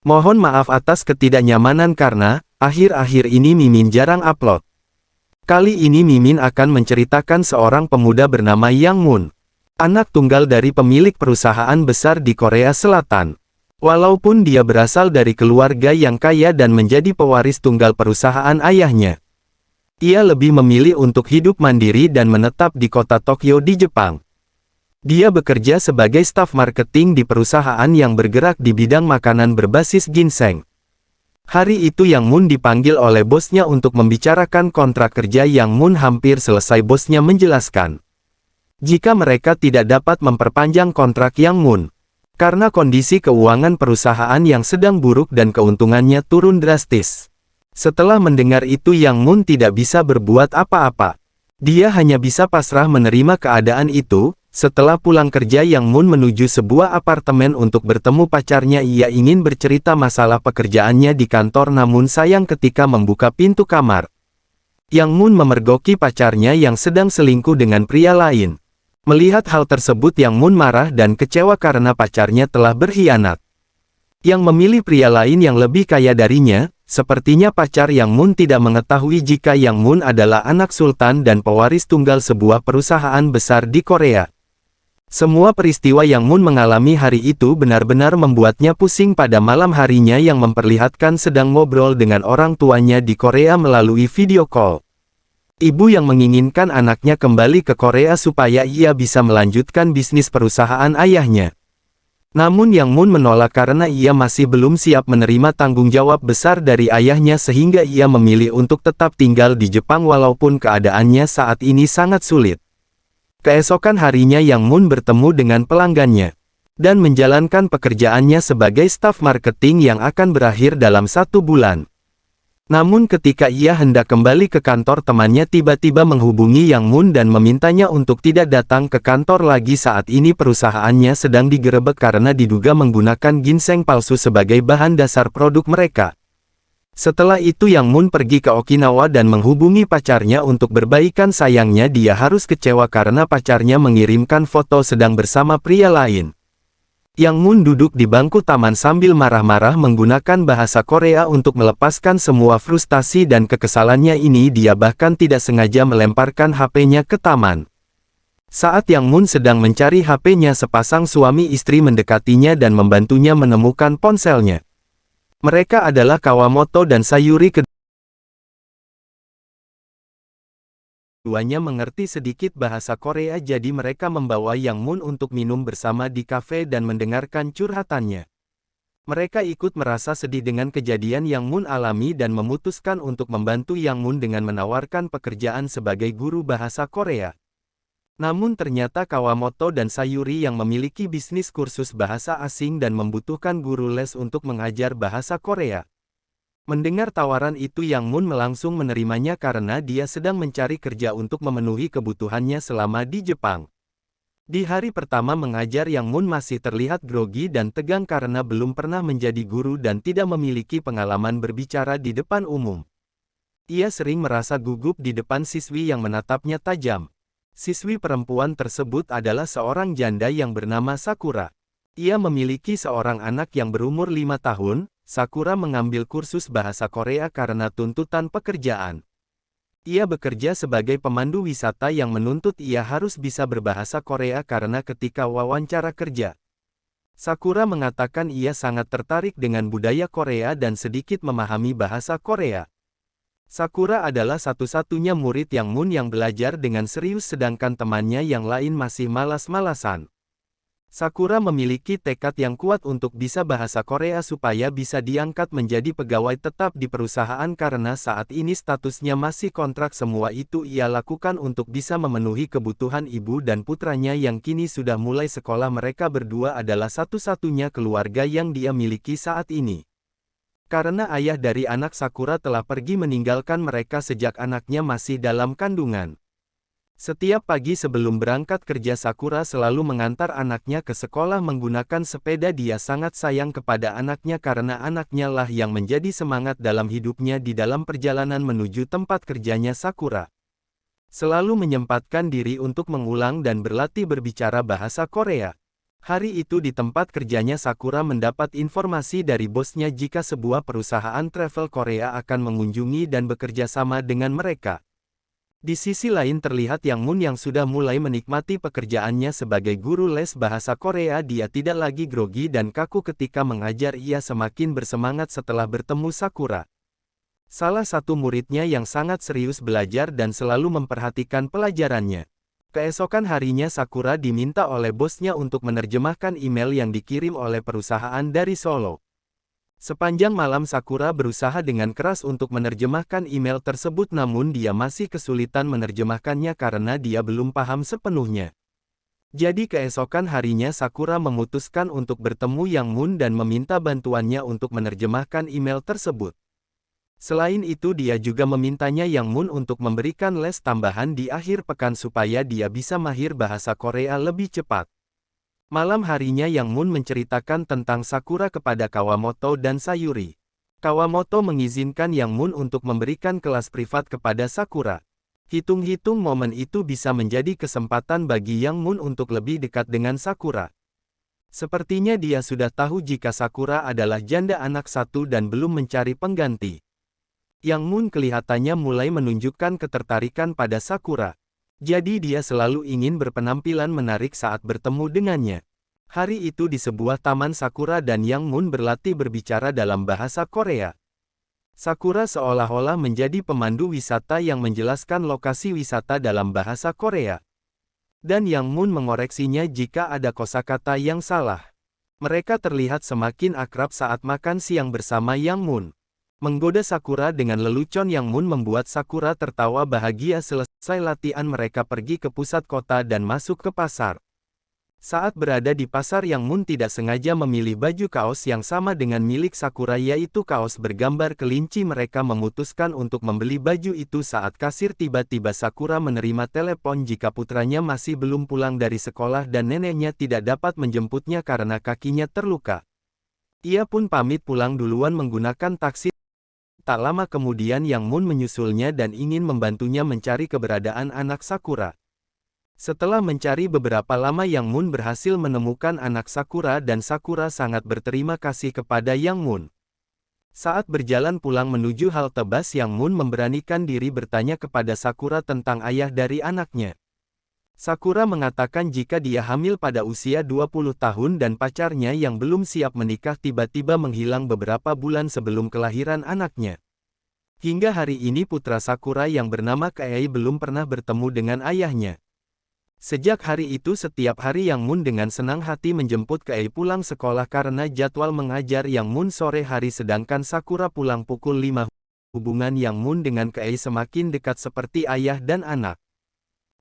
Mohon maaf atas ketidaknyamanan karena, akhir-akhir ini Mimin jarang upload. Kali ini Mimin akan menceritakan seorang pemuda bernama Yang Moon. Anak tunggal dari pemilik perusahaan besar di Korea Selatan. Walaupun dia berasal dari keluarga yang kaya dan menjadi pewaris tunggal perusahaan ayahnya, ia lebih memilih untuk hidup mandiri dan menetap di kota Tokyo di Jepang. Dia bekerja sebagai staf marketing di perusahaan yang bergerak di bidang makanan berbasis ginseng. Hari itu Yang Moon dipanggil oleh bosnya untuk membicarakan kontrak kerja. Yang Moon hampir selesai. Bosnya menjelaskan jika mereka tidak dapat memperpanjang kontrak Yang Moon, karena kondisi keuangan perusahaan yang sedang buruk dan keuntungannya turun drastis. Setelah mendengar itu Yang Moon tidak bisa berbuat apa-apa. Dia hanya bisa pasrah menerima keadaan itu. Setelah pulang kerja Yang Moon menuju sebuah apartemen untuk bertemu pacarnya. Ia ingin bercerita masalah pekerjaannya di kantor, namun sayang ketika membuka pintu kamar, Yang Moon memergoki pacarnya yang sedang selingkuh dengan pria lain. Melihat hal tersebut Yang Moon marah dan kecewa karena pacarnya telah berkhianat. Yang memilih pria lain yang lebih kaya darinya. Sepertinya pacar Yang Moon tidak mengetahui jika Yang Moon adalah anak sultan dan pewaris tunggal sebuah perusahaan besar di Korea. Semua peristiwa Yang Moon mengalami hari itu benar-benar membuatnya pusing. Pada malam harinya Yang memperlihatkan sedang ngobrol dengan orang tuanya di Korea melalui video call. Ibu yang menginginkan anaknya kembali ke Korea supaya ia bisa melanjutkan bisnis perusahaan ayahnya. Namun Yang Moon menolak karena ia masih belum siap menerima tanggung jawab besar dari ayahnya, sehingga ia memilih untuk tetap tinggal di Jepang walaupun keadaannya saat ini sangat sulit. Keesokan harinya Yang Moon bertemu dengan pelanggannya dan menjalankan pekerjaannya sebagai staf marketing yang akan berakhir dalam 1 bulan. Namun ketika ia hendak kembali ke kantor, temannya tiba-tiba menghubungi Yang Moon dan memintanya untuk tidak datang ke kantor lagi. Saat ini perusahaannya sedang digerebek karena diduga menggunakan ginseng palsu sebagai bahan dasar produk mereka. Setelah itu Yang Moon pergi ke Okinawa dan menghubungi pacarnya untuk berbaikan. Sayangnya dia harus kecewa karena pacarnya mengirimkan foto sedang bersama pria lain. Yang Moon duduk di bangku taman sambil marah-marah menggunakan bahasa Korea untuk melepaskan semua frustasi dan kekesalannya ini. Dia bahkan tidak sengaja melemparkan HP-nya ke taman. Saat Yang Moon sedang mencari HP-nya, sepasang suami istri mendekatinya dan membantunya menemukan ponselnya. Mereka adalah Kawamoto dan Sayuri. Keduanya mengerti sedikit bahasa Korea, jadi mereka membawa Yang Moon untuk minum bersama di kafe dan mendengarkan curhatannya. Mereka ikut merasa sedih dengan kejadian Yang Moon alami dan memutuskan untuk membantu Yang Moon dengan menawarkan pekerjaan sebagai guru bahasa Korea. Namun ternyata Kawamoto dan Sayuri yang memiliki bisnis kursus bahasa asing dan membutuhkan guru les untuk mengajar bahasa Korea. Mendengar tawaran itu Yang Moon langsung menerimanya karena dia sedang mencari kerja untuk memenuhi kebutuhannya selama di Jepang. Di hari pertama mengajar Yang Moon masih terlihat grogi dan tegang karena belum pernah menjadi guru dan tidak memiliki pengalaman berbicara di depan umum. Ia sering merasa gugup di depan siswi yang menatapnya tajam. Siswi perempuan tersebut adalah seorang janda yang bernama Sakura. Ia memiliki seorang anak yang berumur 5 tahun. Sakura mengambil kursus bahasa Korea karena tuntutan pekerjaan. Ia bekerja sebagai pemandu wisata yang menuntut ia harus bisa berbahasa Korea karena ketika wawancara kerja, Sakura mengatakan ia sangat tertarik dengan budaya Korea dan sedikit memahami bahasa Korea. Sakura adalah satu-satunya murid Yang Moon yang belajar dengan serius sedangkan temannya yang lain masih malas-malasan. Sakura memiliki tekad yang kuat untuk bisa bahasa Korea supaya bisa diangkat menjadi pegawai tetap di perusahaan karena saat ini statusnya masih kontrak. Semua itu ia lakukan untuk bisa memenuhi kebutuhan ibu dan putranya yang kini sudah mulai sekolah. Mereka berdua adalah satu-satunya keluarga yang dia miliki saat ini. Karena ayah dari anak Sakura telah pergi meninggalkan mereka sejak anaknya masih dalam kandungan. Setiap pagi sebelum berangkat kerja Sakura selalu mengantar anaknya ke sekolah menggunakan sepeda. Dia sangat sayang kepada anaknya karena anaknya lah yang menjadi semangat dalam hidupnya. Di dalam perjalanan menuju tempat kerjanya Sakura selalu menyempatkan diri untuk mengulang dan berlatih berbicara bahasa Korea. Hari itu di tempat kerjanya Sakura mendapat informasi dari bosnya jika sebuah perusahaan travel Korea akan mengunjungi dan bekerja sama dengan mereka. Di sisi lain terlihat Yang Moon yang sudah mulai menikmati pekerjaannya sebagai guru les bahasa Korea. Dia tidak lagi grogi dan kaku ketika mengajar, ia semakin bersemangat setelah bertemu Sakura. Salah satu muridnya yang sangat serius belajar dan selalu memperhatikan pelajarannya. Keesokan harinya Sakura diminta oleh bosnya untuk menerjemahkan email yang dikirim oleh perusahaan dari Solo. Sepanjang malam Sakura berusaha dengan keras untuk menerjemahkan email tersebut, namun dia masih kesulitan menerjemahkannya karena dia belum paham sepenuhnya. Jadi keesokan harinya Sakura memutuskan untuk bertemu Yang Moon dan meminta bantuannya untuk menerjemahkan email tersebut. Selain itu dia juga memintanya Yang Moon untuk memberikan les tambahan di akhir pekan supaya dia bisa mahir bahasa Korea lebih cepat. Malam harinya Yang Moon menceritakan tentang Sakura kepada Kawamoto dan Sayuri. Kawamoto mengizinkan Yang Moon untuk memberikan kelas privat kepada Sakura. Hitung-hitung momen itu bisa menjadi kesempatan bagi Yang Moon untuk lebih dekat dengan Sakura. Sepertinya dia sudah tahu jika Sakura adalah janda anak satu dan belum mencari pengganti. Yang Moon kelihatannya mulai menunjukkan ketertarikan pada Sakura. Jadi dia selalu ingin berpenampilan menarik saat bertemu dengannya. Hari itu di sebuah taman Sakura dan Yang Moon berlatih berbicara dalam bahasa Korea. Sakura seolah-olah menjadi pemandu wisata yang menjelaskan lokasi wisata dalam bahasa Korea. Dan Yang Moon mengoreksinya jika ada kosakata yang salah. Mereka terlihat semakin akrab saat makan siang bersama Yang Moon. Menggoda Sakura dengan lelucon Yang Moon membuat Sakura tertawa bahagia. Selesai latihan mereka pergi ke pusat kota dan masuk ke pasar. Saat berada di pasar Yang Moon tidak sengaja memilih baju kaos yang sama dengan milik Sakura, yaitu kaos bergambar kelinci. Mereka memutuskan untuk membeli baju itu saat kasir. Tiba-tiba Sakura menerima telepon jika putranya masih belum pulang dari sekolah dan neneknya tidak dapat menjemputnya karena kakinya terluka. Ia pun pamit pulang duluan menggunakan taksi. Tak lama kemudian Yang Moon menyusulnya dan ingin membantunya mencari keberadaan anak Sakura. Setelah mencari beberapa lama Yang Moon berhasil menemukan anak Sakura dan Sakura sangat berterima kasih kepada Yang Moon. Saat berjalan pulang menuju halte bus, Yang Moon memberanikan diri bertanya kepada Sakura tentang ayah dari anaknya. Sakura mengatakan jika dia hamil pada usia 20 tahun dan pacarnya yang belum siap menikah tiba-tiba menghilang beberapa bulan sebelum kelahiran anaknya. Hingga hari ini putra Sakura yang bernama Kei belum pernah bertemu dengan ayahnya. Sejak hari itu setiap hari Yang Moon dengan senang hati menjemput Kei pulang sekolah karena jadwal mengajar Yang Moon sore hari sedangkan Sakura pulang pukul 5. Hubungan Yang Moon dengan Kei semakin dekat seperti ayah dan anak.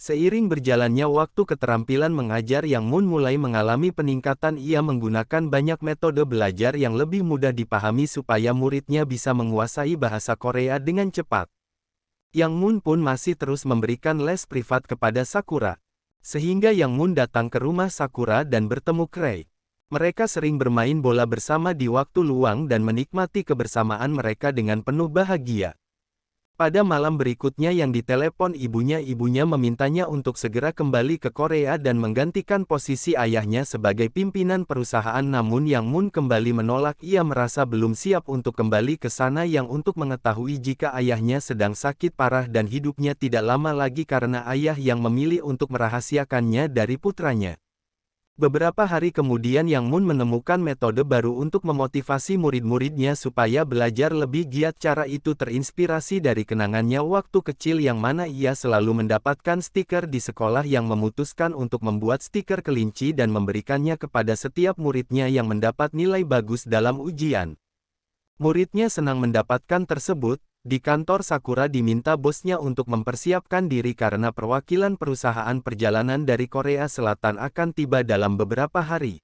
Seiring berjalannya waktu keterampilan mengajar Yang Moon mulai mengalami peningkatan. Ia menggunakan banyak metode belajar yang lebih mudah dipahami supaya muridnya bisa menguasai bahasa Korea dengan cepat. Yang Moon pun masih terus memberikan les privat kepada Sakura. Sehingga Yang Moon datang ke rumah Sakura dan bertemu Kei. Mereka sering bermain bola bersama di waktu luang dan menikmati kebersamaan mereka dengan penuh bahagia. Pada malam berikutnya yang ditelepon ibunya memintanya untuk segera kembali ke Korea dan menggantikan posisi ayahnya sebagai pimpinan perusahaan, namun Yang Moon kembali menolak. Ia merasa belum siap untuk kembali ke sana yang untuk mengetahui jika ayahnya sedang sakit parah dan hidupnya tidak lama lagi karena ayah yang memilih untuk merahasiakannya dari putranya. Beberapa hari kemudian Yang Moon menemukan metode baru untuk memotivasi murid-muridnya supaya belajar lebih giat. Cara itu terinspirasi dari kenangannya waktu kecil yang mana ia selalu mendapatkan stiker di sekolah. Yang memutuskan untuk membuat stiker kelinci dan memberikannya kepada setiap muridnya yang mendapat nilai bagus dalam ujian. Muridnya senang mendapatkan tersebut. Di kantor Sakura diminta bosnya untuk mempersiapkan diri karena perwakilan perusahaan perjalanan dari Korea Selatan akan tiba dalam beberapa hari.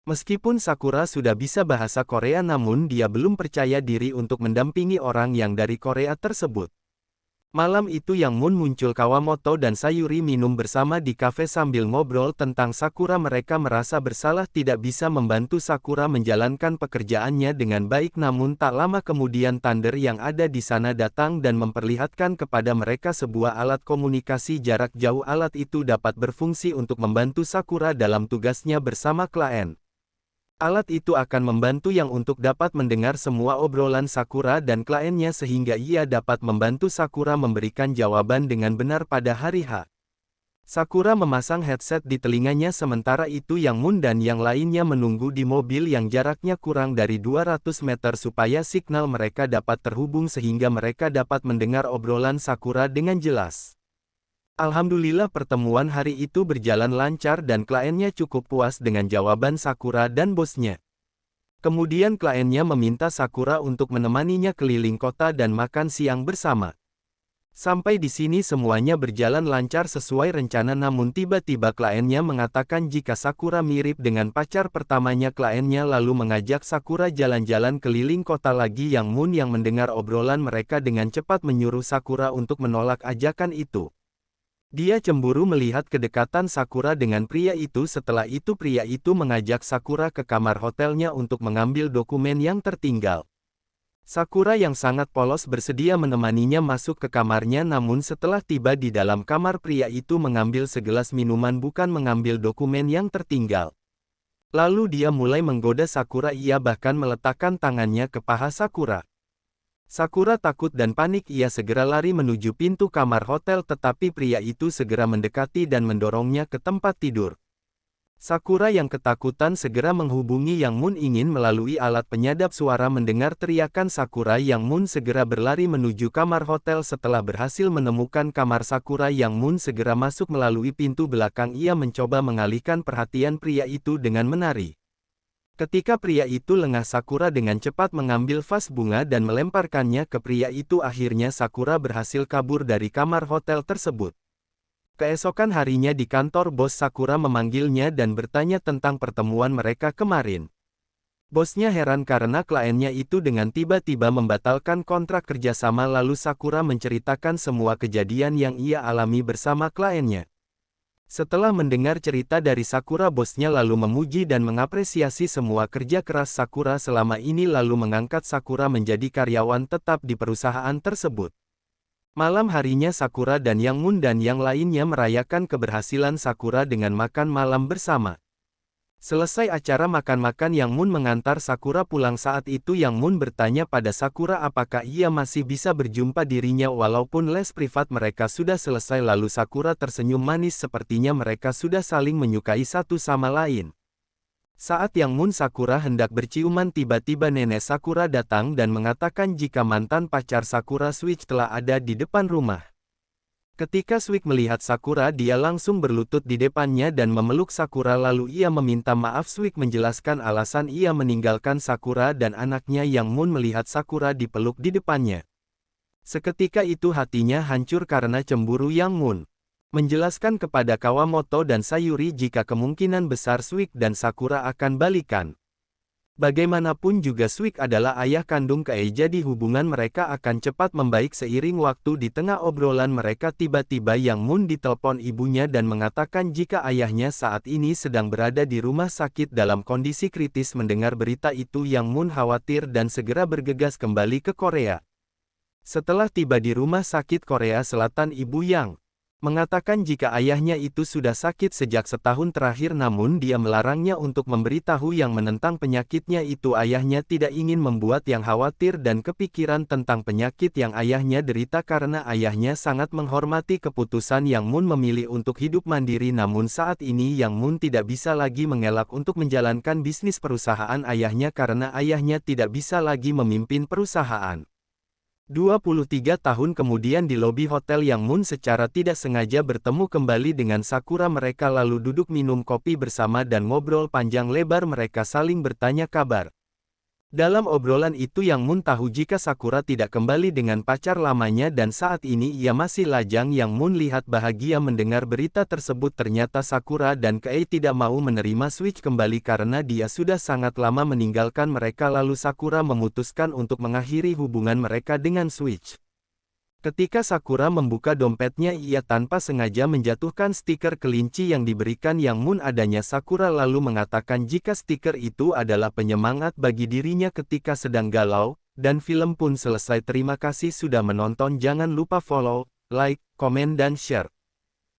Meskipun Sakura sudah bisa bahasa Korea namun dia belum percaya diri untuk mendampingi orang yang dari Korea tersebut. Malam itu Yang Moon muncul Kawamoto dan Sayuri minum bersama di kafe sambil ngobrol tentang Sakura. Mereka merasa bersalah tidak bisa membantu Sakura menjalankan pekerjaannya dengan baik, namun tak lama kemudian Thunder yang ada di sana datang dan memperlihatkan kepada mereka sebuah alat komunikasi jarak jauh. Alat itu dapat berfungsi untuk membantu Sakura dalam tugasnya bersama klien. Alat itu akan membantu Yang untuk dapat mendengar semua obrolan Sakura dan kliennya sehingga ia dapat membantu Sakura memberikan jawaban dengan benar pada hari H. Sakura memasang headset di telinganya sementara itu Yang Moon dan yang lainnya menunggu di mobil yang jaraknya kurang dari 200 meter supaya signal mereka dapat terhubung sehingga mereka dapat mendengar obrolan Sakura dengan jelas. Alhamdulillah pertemuan hari itu berjalan lancar dan kliennya cukup puas dengan jawaban Sakura dan bosnya. Kemudian kliennya meminta Sakura untuk menemaninya keliling kota dan makan siang bersama. Sampai di sini semuanya berjalan lancar sesuai rencana, namun tiba-tiba kliennya mengatakan jika Sakura mirip dengan pacar pertamanya. Kliennya lalu mengajak Sakura jalan-jalan keliling kota lagi. Yang Moon yang mendengar obrolan mereka dengan cepat menyuruh Sakura untuk menolak ajakan itu. Dia cemburu melihat kedekatan Sakura dengan pria itu. Setelah itu pria itu mengajak Sakura ke kamar hotelnya untuk mengambil dokumen yang tertinggal. Sakura yang sangat polos bersedia menemaninya masuk ke kamarnya, namun setelah tiba di dalam kamar pria itu mengambil segelas minuman bukan mengambil dokumen yang tertinggal. Lalu dia mulai menggoda Sakura, ia bahkan meletakkan tangannya ke paha Sakura. Sakura takut dan panik, ia segera lari menuju pintu kamar hotel tetapi pria itu segera mendekati dan mendorongnya ke tempat tidur. Sakura yang ketakutan segera menghubungi Yang Moon ingin melalui alat penyadap suara mendengar teriakan Sakura. Yang Moon segera berlari menuju kamar hotel. Setelah berhasil menemukan kamar Sakura, Yang Moon segera masuk melalui pintu belakang. Ia mencoba mengalihkan perhatian pria itu dengan menari. Ketika pria itu lengah, Sakura dengan cepat mengambil vas bunga dan melemparkannya ke pria itu. Akhirnya Sakura berhasil kabur dari kamar hotel tersebut. Keesokan harinya di kantor, bos Sakura memanggilnya dan bertanya tentang pertemuan mereka kemarin. Bosnya heran karena kliennya itu dengan tiba-tiba membatalkan kontrak kerjasama. Lalu Sakura menceritakan semua kejadian yang ia alami bersama kliennya. Setelah mendengar cerita dari Sakura, bosnya lalu memuji dan mengapresiasi semua kerja keras Sakura selama ini lalu mengangkat Sakura menjadi karyawan tetap di perusahaan tersebut. Malam harinya Sakura dan Yang Moon dan yang lainnya merayakan keberhasilan Sakura dengan makan malam bersama. Selesai acara makan-makan, Yang Moon mengantar Sakura pulang. Saat itu Yang Moon bertanya pada Sakura apakah ia masih bisa berjumpa dirinya walaupun les privat mereka sudah selesai. Lalu Sakura tersenyum manis, sepertinya mereka sudah saling menyukai satu sama lain. Saat Yang Moon Sakura hendak berciuman, tiba-tiba nenek Sakura datang dan mengatakan jika mantan pacar Sakura Switch telah ada di depan rumah. Ketika Switch melihat Sakura, dia langsung berlutut di depannya dan memeluk Sakura lalu ia meminta maaf. Switch menjelaskan alasan ia meninggalkan Sakura dan anaknya. Yang Moon melihat Sakura dipeluk di depannya. Seketika itu hatinya hancur karena cemburu. Yang Moon menjelaskan kepada Kawamoto dan Sayuri jika kemungkinan besar Switch dan Sakura akan balikan. Bagaimanapun juga Switch adalah ayah kandung Kei, jadi hubungan mereka akan cepat membaik seiring waktu. Di tengah obrolan mereka tiba-tiba Yang Moon ditelepon ibunya dan mengatakan jika ayahnya saat ini sedang berada di rumah sakit dalam kondisi kritis. Mendengar berita itu Yang Moon khawatir dan segera bergegas kembali ke Korea. Setelah tiba di rumah sakit Korea Selatan, ibu Yang mengatakan jika ayahnya itu sudah sakit sejak setahun terakhir, namun dia melarangnya untuk memberitahu Yang menentang penyakitnya itu. Ayahnya tidak ingin membuat Yang khawatir dan kepikiran tentang penyakit yang ayahnya derita karena ayahnya sangat menghormati keputusan Yang Moon memilih untuk hidup mandiri. Namun saat ini Yang Moon tidak bisa lagi mengelak untuk menjalankan bisnis perusahaan ayahnya karena ayahnya tidak bisa lagi memimpin perusahaan. 23 tahun kemudian di lobi hotel, Yang Moon secara tidak sengaja bertemu kembali dengan Sakura. Mereka lalu duduk minum kopi bersama dan ngobrol panjang lebar. Mereka saling bertanya kabar. Dalam obrolan itu Yang Moon tahu jika Sakura tidak kembali dengan pacar lamanya dan saat ini ia masih lajang. Yang Moon lihat bahagia mendengar berita tersebut. Ternyata Sakura dan Kei tidak mau menerima Switch kembali karena dia sudah sangat lama meninggalkan mereka. Lalu Sakura memutuskan untuk mengakhiri hubungan mereka dengan Switch. Ketika Sakura membuka dompetnya, ia tanpa sengaja menjatuhkan stiker kelinci yang diberikan Yang Moon adanya. Sakura lalu mengatakan jika stiker itu adalah penyemangat bagi dirinya ketika sedang galau, dan film pun selesai. Terima kasih sudah menonton, jangan lupa follow, like, komen dan share.